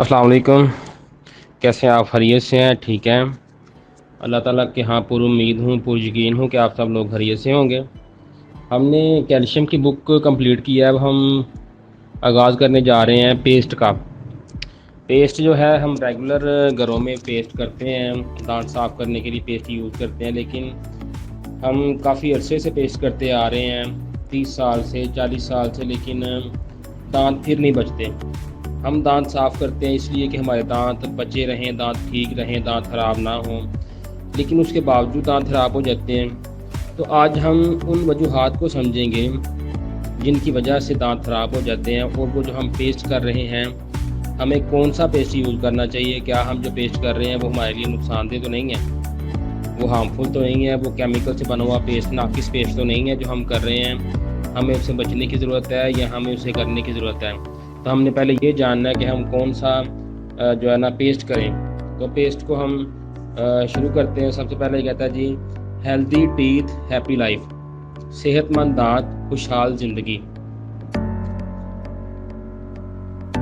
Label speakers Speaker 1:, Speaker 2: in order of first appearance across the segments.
Speaker 1: अस्सलाम वालेकुम। कैसे हैं आप? खैरियत से हैं? ठीक हैं? अल्लाह ताला के यहाँ पूरी उम्मीद हूँ, पूरी यकीन हूँ कि आप सब लोग खैरियत से होंगे। हमने कैल्शियम की बुक कंप्लीट की है। अब हम आगाज़ करने जा रहे हैं पेस्ट का। पेस्ट जो है हम रेगुलर घरों में पेस्ट करते हैं, दांत साफ़ करने के लिए पेस्ट यूज़ करते हैं, लेकिन हम काफ़ी अरसे से पेस्ट करते आ रहे हैं, 30 साल से 40 साल से, लेकिन दांत फिर नहीं बचते। हम दांत साफ़ करते हैं इसलिए कि हमारे दांत बचे रहें, दांत ठीक रहें, दांत ख़राब ना हों, लेकिन उसके बावजूद दांत ख़राब हो जाते हैं। तो आज हम उन वजूहात को समझेंगे जिनकी वजह से दांत ख़राब हो जाते हैं, और वो जो हम पेस्ट कर रहे हैं, हमें कौन सा पेस्ट यूज़ करना चाहिए। क्या हम जो पेस्ट कर रहे हैं वो हमारे लिए नुकसानदेह तो नहीं है, वो हार्मफुल तो नहीं है, वो केमिकल से बना हुआ पेस्ट, नाकिस पेस्ट तो नहीं है जो हम कर रहे हैं। हमें उससे बचने की ज़रूरत है या हमें उसे करने की ज़रूरत है। तो हमने पहले ये जानना है कि हम कौन सा जो है ना पेस्ट करें। तो पेस्ट को हम शुरू करते हैं। सबसे पहले कहता है जी, हेल्दी टीथ हैप्पी लाइफ, सेहतमंद दांत खुशहाल ज़िंदगी।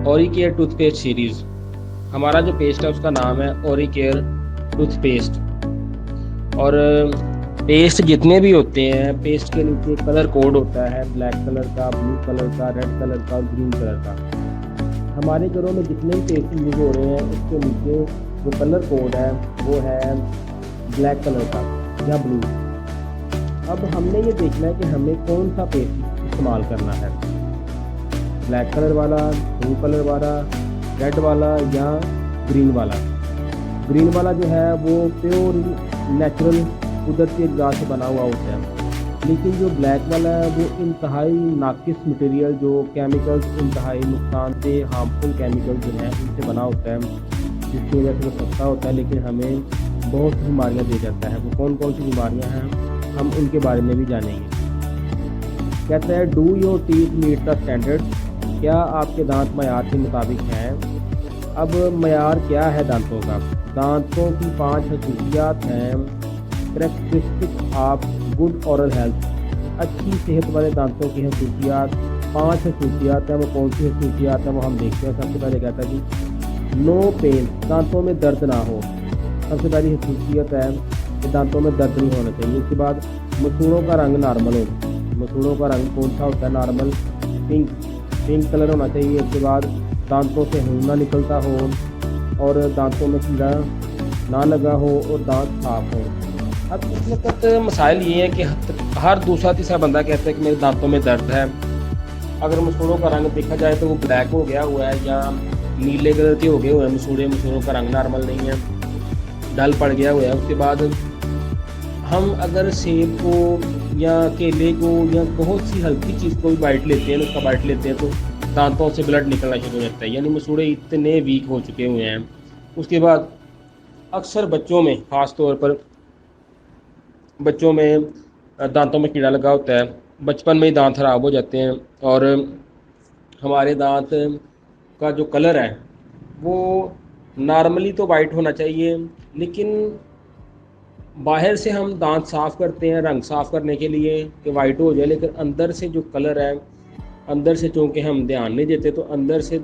Speaker 1: ओरिकेयर टूथपेस्ट सीरीज़, हमारा जो पेस्ट है उसका नाम है ओरिकेयर टूथपेस्ट। और पेस्ट जितने भी होते हैं, पेस्ट के नीचे कलर कोड होता है, ब्लैक कलर का, ब्लू कलर का, रेड कलर का और ग्रीन कलर का। हमारे घरों में जितने भी पेस्ट यूज़ हो रहे हैं उसके नीचे जो कलर कोड है वो है ब्लैक कलर का या ब्लू। अब हमने ये देखना है कि हमें कौन सा पेस्ट इस्तेमाल करना है, ब्लैक कलर वाला, ब्लू कलर वाला, रेड वाला या ग्रीन वाला। ग्रीन वाला जो है वो प्योर नेचुरल कुदरती अज्जा से बना हुआ होता है, लेकिन जो ब्लैक वाला है वो इंतहाई नाकिस मटेरियल, जो केमिकल्स इंतहाई नुकसानदेह हार्मफुल केमिकल्स जो हैं उनसे बना होता है, जिसकी वजह से वो सस्ता होता है लेकिन हमें बहुत सी बीमारियाँ दे जाता है। वो कौन कौन सी बीमारियाँ हैं हम उनके बारे में भी जानेंगे। कहता है do your teeth meet the standard, क्या आपके दांत मयार के मुताबिक हैं। अब मयार क्या है दांतों का? दांतों की 5 खसूसियात हैं। Characteristic of good oral health, अच्छी सेहत वाले दांतों की खसूसियात 5 खसूसियात हैं। वो कौन सी खसूसियात हैं वो हम देखते हैं। सबसे पहले कहता है जी नो पेन, दांतों में दर्द ना हो। सबसे पहली खसूसियत है कि दांतों में दर्द नहीं होना चाहिए। उसके बाद मसूड़ों का रंग नॉर्मल हो। मसूड़ों का रंग कौन सा होता है? नॉर्मल पिंक कलर होना चाहिए। उसके बाद दांतों से खून ना निकलता हो और दांतों में कीड़ा ना लगा हो और दांत साफ हो। अब इस वक्त मसाइल ये है कि हर दूसरा तीसरा बंदा कहता है कि मेरे दांतों में दर्द है। अगर मसूड़ों का रंग देखा जाए तो वो ब्लैक हो गया हुआ है या नीले कलर के हो गए हुए हैं मसूड़े। मसूड़ों का रंग नॉर्मल नहीं है, डल पड़ गया हुआ है। उसके बाद हम अगर सेब को या केले को या बहुत सी हल्की चीज़ को भी बाइट लेते हैं, उसका बाइट लेते हैं तो दांतों से ब्लड निकलना शुरू हो जाता है, यानी मसूड़े इतने वीक हो चुके हुए हैं। उसके बाद अक्सर बच्चों में, ख़ास तौर पर बच्चों में दांतों में कीड़ा लगा होता है, बचपन में ही दांत खराब हो जाते हैं। और हमारे दांत का जो कलर है वो नॉर्मली तो वाइट होना चाहिए, लेकिन बाहर से हम दांत साफ़ करते हैं रंग साफ़ करने के लिए कि वाइट हो जाए, लेकिन अंदर से जो कलर है, अंदर से चूँकि हम ध्यान नहीं देते तो अंदर से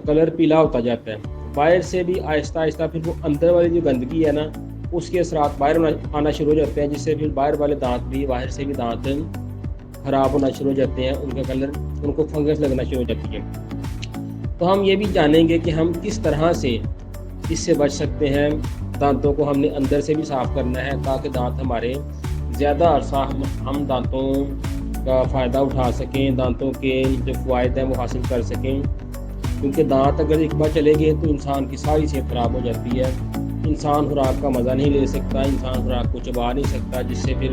Speaker 1: कलर पीला होता जाता है। बाहर से भी आहिस्ता आहिस्ता फिर वो अंदर वाली जो गंदगी है ना, उसके असरात बाहर आना शुरू हो जाते हैं, जिससे फिर बाहर वाले दांत भी, बाहर से भी दांत ख़राब होना शुरू हो जाते हैं, उनका कलर, उनको फंगस लगना शुरू हो जाती है। तो हम ये भी जानेंगे कि हम किस तरह से इससे बच सकते हैं। दांतों को हमने अंदर से भी साफ़ करना है ताकि दांत हमारे ज़्यादा अरसा हम दांतों का फ़ायदा उठा सकें, दांतों के जो फ़वाइद हैं वो हासिल कर सकें। क्योंकि दांत अगर एक बार चले गए तो इंसान की सारी सेहत ख़राब हो जाती है। इंसान खुराक का मज़ा नहीं ले सकता, इंसान खुराक को चबा नहीं सकता, जिससे फिर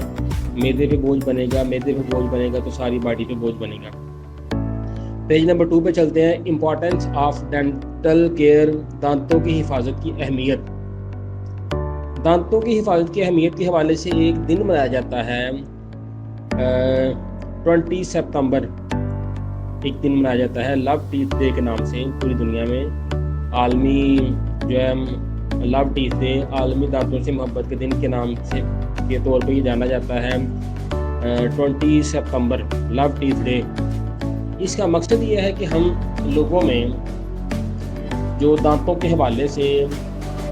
Speaker 1: मैदे पे बोझ बनेगा, मैदे पे बोझ बनेगा तो सारी बॉडी पे बोझ बनेगा। पेज नंबर 2 पे चलते हैं। इम्पॉर्टेंस ऑफ डेंटल केयर, दांतों की हिफाजत की अहमियत। दांतों की हिफाजत की अहमियत के हवाले से एक दिन मनाया जाता है 20 सितंबर, एक दिन मनाया जाता है लव टीथ डे के नाम से। पूरी दुनिया में आलमी जो है लव टीथ डे, आलमी दांतों से मोहब्बत के दिन के नाम से के तौर पर ये जाना जाता है 20 सितंबर, लव टीथ डे। इसका मकसद ये है कि हम लोगों में जो दांतों के हवाले से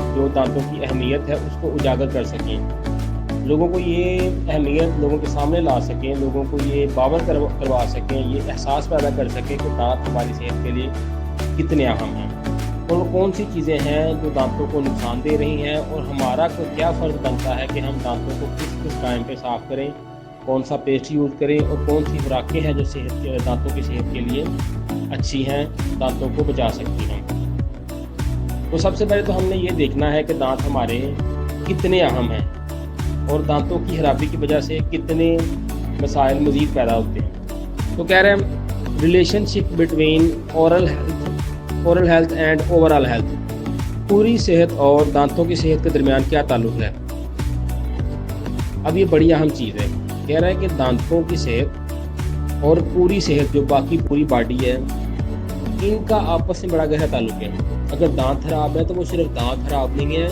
Speaker 1: जो दांतों की अहमियत है उसको उजागर कर सकें, लोगों को ये अहमियत लोगों के सामने ला सकें, लोगों को ये बावर करवा सकें, ये एहसास पैदा कर सकें कि दांत हमारी सेहत के लिए कितने अहम हैं और वो कौन सी चीज़ें हैं जो दांतों को नुकसान दे रही हैं और हमारा को क्या फ़र्ज़ बनता है कि हम दांतों को किस किस टाइम पे साफ़ करें, कौन सा पेस्ट यूज़ करें और कौन सी खुराकें हैं जो दांतों की सेहत के लिए अच्छी हैं, दांतों को बचा सकती हैं। तो सबसे पहले तो हमने ये देखना है कि दांत हमारे कितने अहम हैं और दांतों की खराबी की वजह से कितने मसाइल मज़ीद पैदा होते हैं। तो कह रहे हैं relationship between oral health and overall health, पूरी सेहत और दांतों की सेहत के दरमियान क्या ताल्लुक़ है। अब ये बड़ी अहम चीज़ है। कह रहा है कि दांतों की सेहत और पूरी सेहत जो बाकी पूरी बॉडी है इनका आपस में बड़ा गहरा ताल्लुक़ है। अगर दांत खराब है तो वो सिर्फ दांत खराब नहीं है,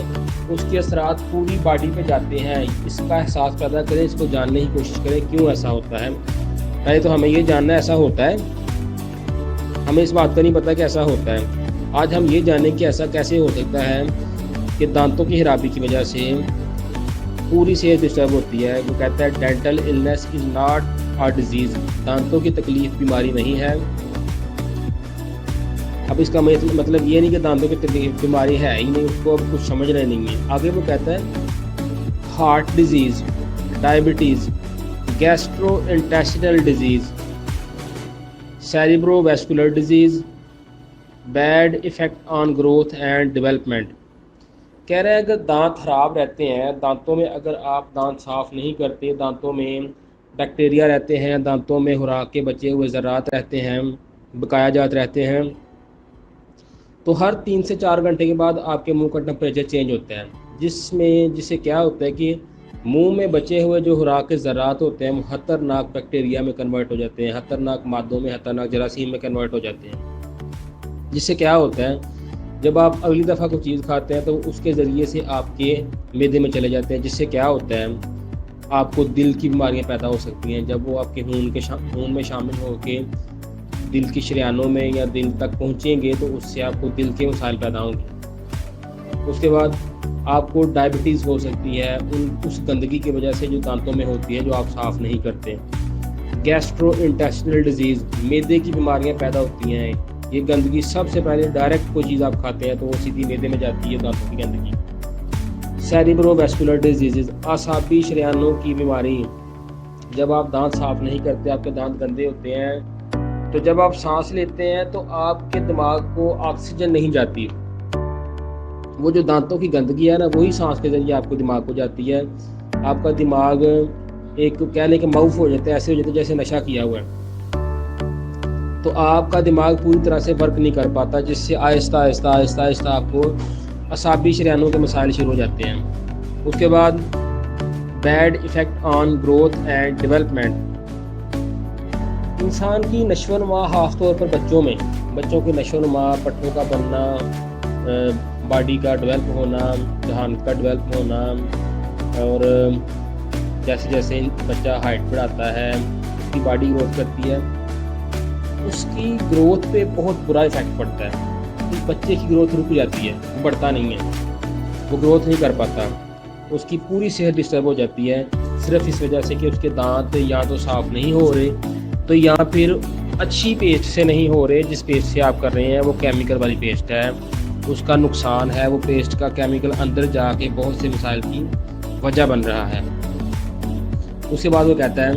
Speaker 1: उसके असरात पूरी बॉडी पे जाते हैं। इसका एहसास पैदा करें, इसको जानने की कोशिश करें क्यों ऐसा होता है। पहले तो हमें ये जानना ऐसा होता है, हमें इस बात का नहीं पता कि ऐसा होता है। आज हम ये जानें कि ऐसा कैसे हो सकता है कि दांतों की खराबी की वजह से पूरी सेहत डिस्टर्ब होती है। वो कहता है dental illness is not a disease, दांतों की तकलीफ बीमारी नहीं है। अब इसका मतलब ये नहीं कि दांतों की तकलीफ बीमारी है ही नहीं, उसको अब कुछ समझ रहे नहीं है। आगे वो कहता है heart disease, diabetes, gastrointestinal disease, cerebrovascular disease, bad effect on growth and development. कह रहे हैं अगर दांत खराब रहते हैं, दांतों में अगर आप दांत साफ़ नहीं करते, दांतों में बैक्टीरिया रहते हैं, दांतों में खुराक के बचे हुए ज़रात रहते हैं, बकाया जात रहते हैं, तो हर 3 से 4 घंटे के बाद आपके मुंह का टेम्परेचर चेंज होता है, जिससे क्या होता है कि मुंह में बचे हुए जो खुराक के ज़रात होते हैं वो खतरनाक बैक्टीरिया में कन्वर्ट हो जाते हैं, खतरनाक मादों में, खतरनाक जरासीम में कन्वर्ट हो जाते हैं। जिससे क्या होता है जब आप अगली दफ़ा कोई चीज़ खाते हैं तो उसके ज़रिए से आपके मैदे में चले जाते हैं, जिससे क्या होता है आपको दिल की बीमारियां पैदा हो सकती हैं। जब वो आपके खून में शामिल होकर दिल की शरियानों में या दिल तक पहुंचेंगे तो उससे आपको दिल के मसाइल पैदा होंगे। उसके बाद आपको डायबिटीज़ हो सकती है उस गंदगी की वजह से जो दांतों में होती है, जो आप साफ़ नहीं करते। गैस्ट्रोइंटेस्टिनल डिजीज़, मैदे की बीमारियां पैदा होती हैं। ये गंदगी सबसे पहले डायरेक्ट कोई चीज़ आप खाते हैं तो वो सीधी मैदे में जाती है, दांतों की गंदगी। सेरिब्रोवैस्कुलर डिजीज़, आसाबी शरियानों की बीमारी, जब आप दांत साफ़ नहीं करते, आपके दांत गंदे होते हैं, तो जब आप सांस लेते हैं तो आपके दिमाग को ऑक्सीजन नहीं जाती। वो जो दांतों की गंदगी है ना, वही सांस के ज़रिए आपको दिमाग को जाती है। आपका दिमाग एक कहने के माउफ हो जाता है, ऐसे हो जाता है जैसे नशा किया हुआ है। तो आपका दिमाग पूरी तरह से वर्क नहीं कर पाता, जिससे आहिस्ता आहिस्ता आपको असाबी शरियानों के मसाइल शुरू हो जाते हैं। उसके बाद bad effect on growth and development, इंसान की नशोनुमा ख़ास तौर पर बच्चों की नशोनुमा, पट्टों का बनना, बॉडी का डेवलप होना, जहान का डेवलप होना, और जैसे जैसे बच्चा हाइट बढ़ाता है, उसकी बॉडी ग्रोथ करती है, उसकी ग्रोथ पे बहुत बुरा इफेक्ट पड़ता है। उस बच्चे की ग्रोथ रुक जाती है, वो बढ़ता नहीं है, वो ग्रोथ नहीं कर पाता, उसकी पूरी सेहत डिस्टर्ब हो जाती है, सिर्फ इस वजह से कि उसके दांत या तो साफ़ नहीं हो रहे, तो या फिर अच्छी पेस्ट से नहीं हो रहे। जिस पेस्ट से आप कर रहे हैं वो केमिकल वाली पेस्ट है, उसका नुकसान है, वो पेस्ट का केमिकल अंदर जाके बहुत से मसाइल की वजह बन रहा है। उसके बाद वो कहता है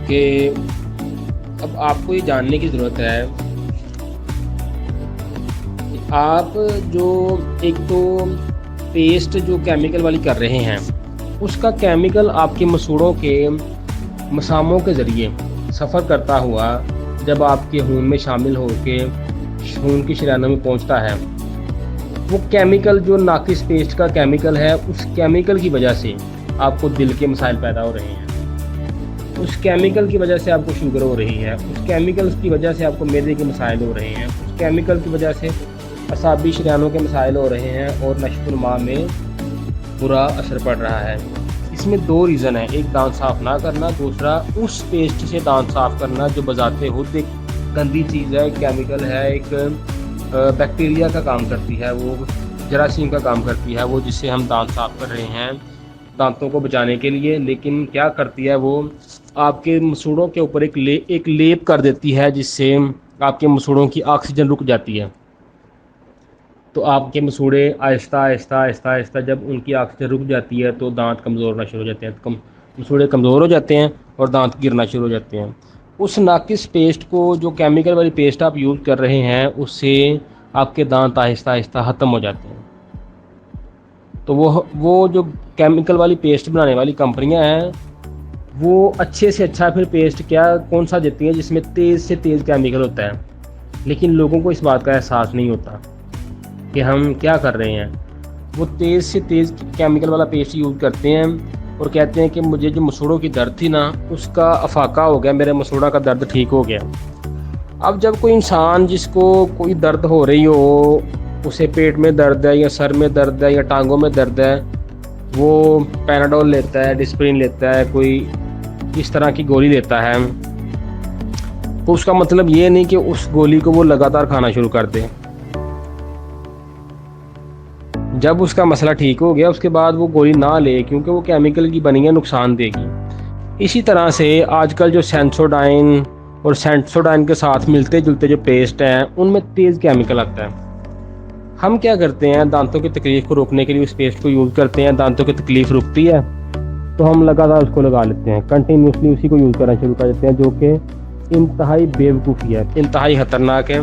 Speaker 1: कि अब आपको ये जानने की ज़रूरत है कि आप जो एक तो पेस्ट जो केमिकल वाली कर रहे हैं, उसका केमिकल आपके मसूड़ों के मसामों के ज़रिए सफ़र करता हुआ जब आपके खून में शामिल होकर खून की शरियानों में पहुंचता है, वो केमिकल जो नाकिस पेस्ट का केमिकल है, उस केमिकल की वजह से आपको दिल के मसाइल पैदा हो रहे हैं, उस केमिकल की वजह से आपको शुगर हो रही है, उस केमिकल की वजह से आपको मैदे के मसाइल हो रहे हैं, उस केमिकल की वजह से असाबी शरियानों के मसाइल हो रहे हैं और नशोनुमा में बुरा असर पड़ रहा है। इसमें 2 रीज़न है, एक दांत साफ़ ना करना, दूसरा उस पेस्ट से दांत साफ़ करना जो बजाते खुद एक गंदी चीज़ है, केमिकल है, एक बैक्टीरिया का काम करती है, वो जरासीम का काम करती है वो, जिससे हम दांत साफ कर रहे हैं दांतों को बचाने के लिए। लेकिन क्या करती है वो, आपके मसूड़ों के ऊपर एक लेप कर देती है, जिससे आपके मसूड़ों की ऑक्सीजन रुक जाती है। तो आपके मसूड़े आहिस्ता आहिस्ता आहिस्ता आहिस्ता जब उनकी ऑक्सीजन रुक जाती है तो दांत कमज़ोर होना शुरू हो जाते हैं, मसूड़े कमज़ोर हो जाते हैं और दांत गिरना शुरू हो जाते हैं। उस नाकिस पेस्ट को, जो केमिकल वाली पेस्ट आप यूज़ कर रहे हैं, उससे आपके दांत आहिस्ता आहिस्ता ख़त्म हो जाते हैं। तो वो जो केमिकल वाली पेस्ट बनाने वाली कंपनियां हैं, वो अच्छे से अच्छा फिर पेस्ट कौन सा देती हैं जिसमें तेज़ से तेज़ केमिकल होता है, लेकिन लोगों को इस बात का एहसास नहीं होता कि हम क्या कर रहे हैं। वो तेज़ से तेज़ केमिकल वाला पेस्ट यूज़ करते हैं और कहते हैं कि मुझे जो मसूड़ों की दर्द थी ना, उसका अफाका हो गया, मेरे मसूड़ा का दर्द ठीक हो गया। अब जब कोई इंसान जिसको कोई दर्द हो रही हो, उसे पेट में दर्द है या सर में दर्द है या टांगों में दर्द है, वो पैनाडोल लेता है, डिस्प्रिन लेता है, कोई इस तरह की गोली लेता है, तो उसका मतलब ये नहीं कि उस गोली को वो लगातार खाना शुरू कर दे। जब उसका मसला ठीक हो गया उसके बाद वो गोली ना ले, क्योंकि वो केमिकल की बनी है, नुकसान देगी। इसी तरह से आजकल जो सेंसोडाइन और सेंसोडाइन के साथ मिलते जुलते जो पेस्ट हैं, उनमें तेज़ केमिकल आता है। हम क्या करते हैं, दांतों की तकलीफ़ को रोकने के लिए उस पेस्ट को यूज़ करते हैं। दांतों की तकलीफ़ रुकती है तो हम लगातार उसको लगा लेते हैं, कंटिन्यूसली उसी को यूज़ करना शुरू कर देते हैं, जो कि इंतहाई बेवकूफ़ी है, इंतहाई ख़तरनाक है।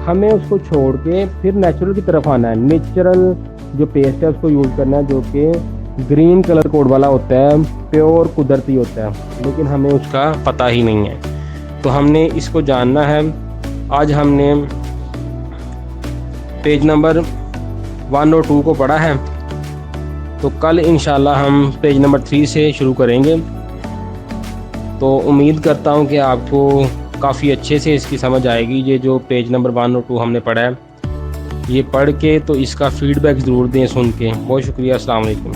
Speaker 1: हमें उसको छोड़ के फिर नेचुरल की तरफ आना है। नेचुरल जो पेस्ट है उसको यूज़ करना है, जो कि ग्रीन कलर कोड वाला होता है, प्योर कुदरती होता है, लेकिन हमें उसका पता ही नहीं है। तो हमने इसको जानना है। आज हमने पेज नंबर 1 और 2 को पढ़ा है, तो कल इंशाल्लाह हम पेज नंबर 3 से शुरू करेंगे। तो उम्मीद करता हूँ कि आपको काफ़ी अच्छे से इसकी समझ आएगी। ये जो पेज नंबर 1 और 2 हमने पढ़ा है, ये पढ़ के तो इसका फ़ीडबैक ज़रूर दें सुन के। बहुत शुक्रिया, अस्सलाम वालेकुम।